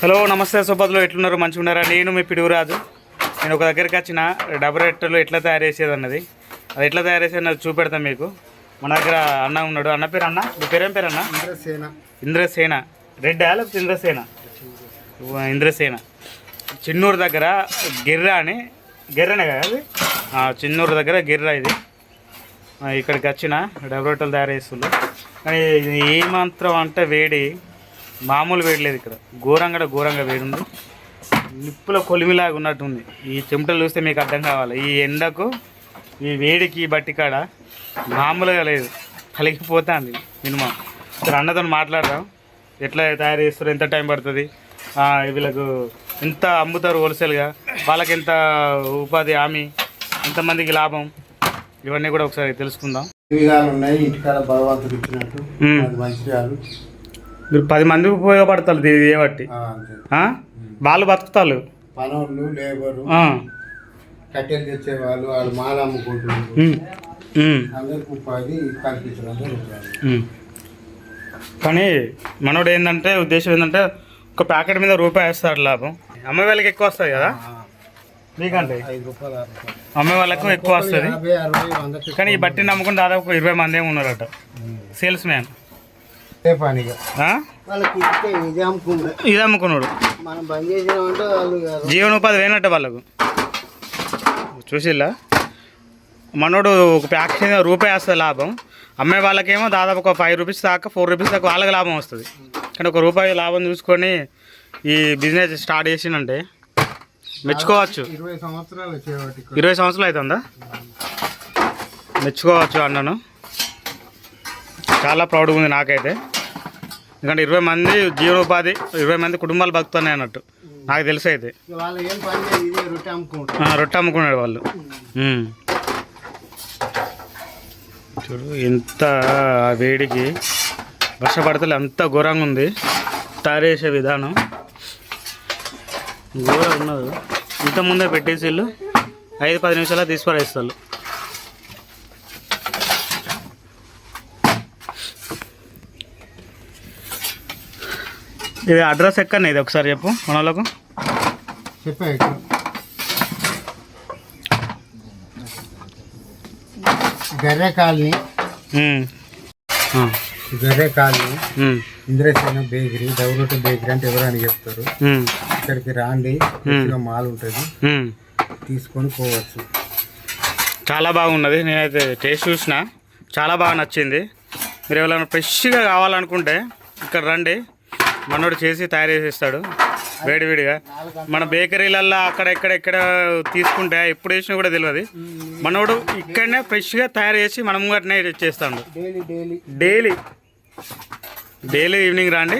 Hello నమస్తే సోపతులు ఎట్లున్నారు మంచిగా ఉన్నారా? నేను మీ పిడుగురాజు. నేను ఒక దగ్గరికి వచ్చిన డబుల్ రెట్టలు ఎట్లా తయారు చేసేది అన్నది, అది ఎట్లా తయారు చేసేది అన్నది చూపెడతాం మీకు. మన దగ్గర అన్న ఉన్నాడు. అన్న పేరు అన్న, మీ పేరేం పేరు అన్న? ఇంద్రసేన. రెడ్డా లేకపోతే ఇంద్రసేన? ఇంద్రసేన. చిన్నూరు దగ్గర గిర్రా అని, గిర్రనే కదా అది, చిన్నూరు దగ్గర గిర్రా ఇది. ఇక్కడికి వచ్చిన డబుల్ రొట్టెలు తయారు చేస్తుండ్రు. కానీ ఏమాత్రం అంటే వేడి మామూలు వేడి లేదు ఇక్కడ, ఘోరంగా వేడి ఉంది. నిప్పుల కొలిమిలాగా ఉన్నట్టుంది. ఈ చెమటలు చూస్తే మీకు అర్థం కావాలి. ఈ ఎండకు ఈ వేడికి బట్టి కాడ మామూలుగా లేదు, కలిగిపోతుంది మినిమం. ఇక్కడ అన్నతో మాట్లాడదాం, ఎట్లా తయారు చేస్తారు, ఎంత టైం పడుతుంది, వీళ్ళకు ఎంత అమ్ముతారు హోల్సేల్గా, వాళ్ళకి ఎంత ఉపాధి హామీ, ఎంతమందికి లాభం, ఇవన్నీ కూడా ఒకసారి తెలుసుకుందాం. మీరు 10 మందికి ఉపయోగపడతారు ఇది బట్టి. వాళ్ళు బతుకుతారు, పనులు లేబరు, కట్టెలు తెచ్చేవాళ్ళు, వాళ్ళు మాల అమ్ముకుంటున్నారు, అందరికి ఉపాధి కల్పించడం. కానీ మనోడు ఏంటంటే ఉద్దేశం ఏంటంటే ఒక ప్యాకెట్ మీద రూపాయి వేస్తారు లాభం. అమ్మే వాళ్ళకి ఎక్కువ వస్తుంది కదా, మీకంటే 5 రూపాయలు అమ్మే వాళ్ళకు ఎక్కువ వస్తుంది. కానీ ఈ బట్టి నమ్ముకుని దాదాపు 20 మంది ఏమి ఉన్నారట సేల్స్ మ్యాన్. ఇది అమ్ముకున్నాడు, జీవనోపాధి వేయనట్టు వాళ్ళకు. చూసిల్లా, మనోడు ఒక ప్యాకెట్ రూపాయి వస్తుంది లాభం, అమ్మే వాళ్ళకేమో దాదాపు ఒక 5 రూపీస్ దాకా 4 రూపీస్ దాకా వాళ్ళకి లాభం వస్తుంది. కానీ ఒక రూపాయి లాభం చూసుకొని ఈ బిజినెస్ స్టార్ట్ చేసిందంటే మెచ్చుకోవచ్చు. 20 సంవత్సరాలు అవుతుందా? మెచ్చుకోవచ్చు అన్నను. చాలా ప్రౌడ్గా ఉంది నాకైతే. ఎందుకంటే 20 మంది జీవనోపాధి, 20 మంది కుటుంబాలు బతుకుతున్నాయి అన్నట్టు నాకు తెలిసి అయితే. రొట్టె అమ్ముకున్నాడు వాళ్ళు. చూడు ఎంత వేడికి వర్షపడతలే, అంత ఘోరంగా ఉంది తయారు చేసే విధానం, ఘోరంగా ఉన్నది. ఇంతకుముందే పెట్టేసి వీళ్ళు 5-10 నిమిషాలు తీసుకురేస్తారు. ఇది అడ్రస్ ఎక్కడనే, ఇది ఒకసారి చెప్పు మన వాళ్ళకు. Garre colony, Indrasena bakery, double bakery అంటే ఎవరైనా చెప్తారు. ఇక్కడికి రాండి, మాల్ ఉంటుంది, తీసుకొని పోవచ్చు. చాలా బాగున్నది. నేనైతే టేస్ట్ చూసిన, చాలా బాగా నచ్చింది. మీరు ఎవరైనా ఫ్రెష్గా కావాలనుకుంటే ఇక్కడ రండి, మనోడు చేసి తయారు చేసేస్తాడు వేడివేడిగా. మన బేకరీలల్లో అక్కడ ఎక్కడ తీసుకుంటే ఎప్పుడు వేసినా కూడా తెలియదు. మనోడు ఇక్కడనే ఫ్రెష్గా తయారు చేసి మనం ముంగటనే చేస్తాడు. డైలీ ఈవినింగ్ రండి,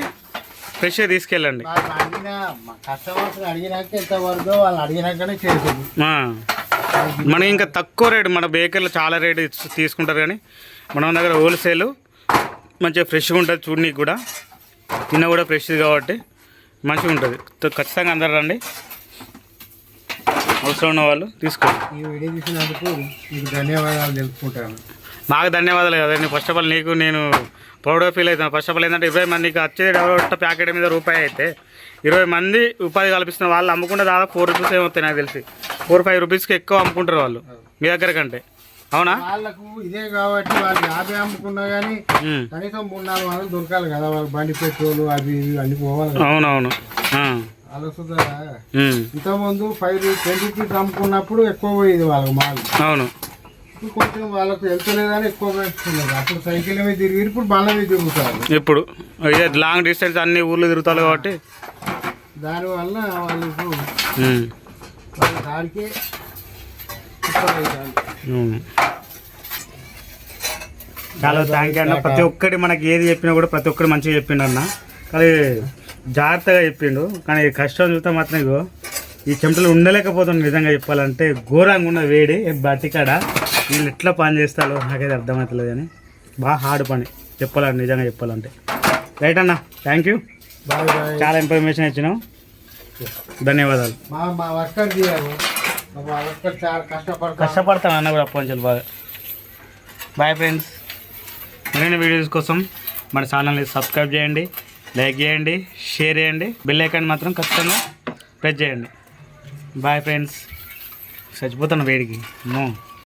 ఫ్రెష్గా తీసుకెళ్ళండి. మనం ఇంకా తక్కువ రేటు, మన బేకరీలో చాలా రేటు తీసుకుంటారు, కానీ మన దగ్గర హోల్సేల్ మంచిగా ఫ్రెష్గా ఉంటుంది. చూడనీకి కూడా, తిన్న కూడా ఫ్రెష్ కాబట్టి మంచిగా ఉంటుంది. ఖచ్చితంగా అందరు రండి, అవసరం ఉన్న వాళ్ళు తీసుకోండి. ఈ వీడియో చూసినందుకు మీకు ధన్యవాదాలు తెలుపుకుంటాను. నాకు ధన్యవాదాలు కదండి. ఫస్ట్ ఆఫ్ ఆల్ నీకు నేను ప్రౌడ్గా ఫీల్ అవుతాను. ఫస్ట్ ఆఫ్ ఆల్ ఏంటంటే 20 మందికి వచ్చేది డబుల్ ప్యాకెట్ మీద రూపాయి అయితే 20 మంది ఉపాధి కల్పిస్తున్న వాళ్ళు అమ్ముకుంటే దాదాపు 4 రూపీస్ ఏమవుతాయి నాకు తెలిసి. 4-5 రూపీస్కి ఎక్కువ అమ్ముకుంటారు వాళ్ళు మీ దగ్గర కంటే. అవునా? వాళ్ళకు ఇదే కాబట్టి వాళ్ళు 50 అమ్ముకున్నా కానీ కనీసం 3-4 వందలు దొరకాలి కదా, వాళ్ళకి బండి పెట్రోలు అవి అన్ని పోవాలి. అవునవును. ఇంతకుముందు 5-20 రూపీస్ అమ్ముకున్నప్పుడు ఎక్కువ పోయేది వాళ్ళకి మాల్. అవును. కొంచెం వాళ్ళకు వెళ్తలేదని ఎక్కువ పెట్టుకున్నారు. అప్పుడు సైకిల్ మీద తిరిగి, ఇప్పుడు బండ్ల మీద తిరుగుతారు. ఇప్పుడు లాంగ్ డిస్టెన్స్ అన్ని ఊర్లు తిరుగుతారు కాబట్టి దానివల్ల వాళ్ళకు దానికే చాలా థ్యాంక్ యూ అన్న. ప్రతి ఒక్కటి మనకి ఏది చెప్పినా కూడా ప్రతి ఒక్కటి మంచిగా చెప్పిండు అన్న, కానీ జాగ్రత్తగా చెప్పిండు. కానీ కష్టం చూస్తే మాత్రం ఇగో ఈ చెమటలు ఉండలేకపోతుంది. నిజంగా చెప్పాలంటే ఘోరంగా ఉన్న వేడి బతికాడ వీళ్ళు ఎట్లా పని చేస్తారో నాకైతే అర్థమవుతలేదు. కానీ బాగా హార్డ్ పని చెప్పాలంటే, నిజంగా చెప్పాలంటే. రైట్ అన్న, థ్యాంక్ యూ. చాలా ఇన్ఫర్మేషన్ ఇచ్చినావు, ధన్యవాదాలు. కష్టపడతాను అన్న కూడా అప్పటి బాగా. Bye friends. మరిన్ని వీడియోస్ కోసం మన ఛానల్ని సబ్స్క్రైబ్ చేయండి, లైక్ చేయండి, షేర్ చేయండి, బెల్ ఐకాన్ మాత్రం ఖచ్చితంగా ప్రెస్ చేయండి. Bye friends. చచ్చిపోతాను వేడికి. నో.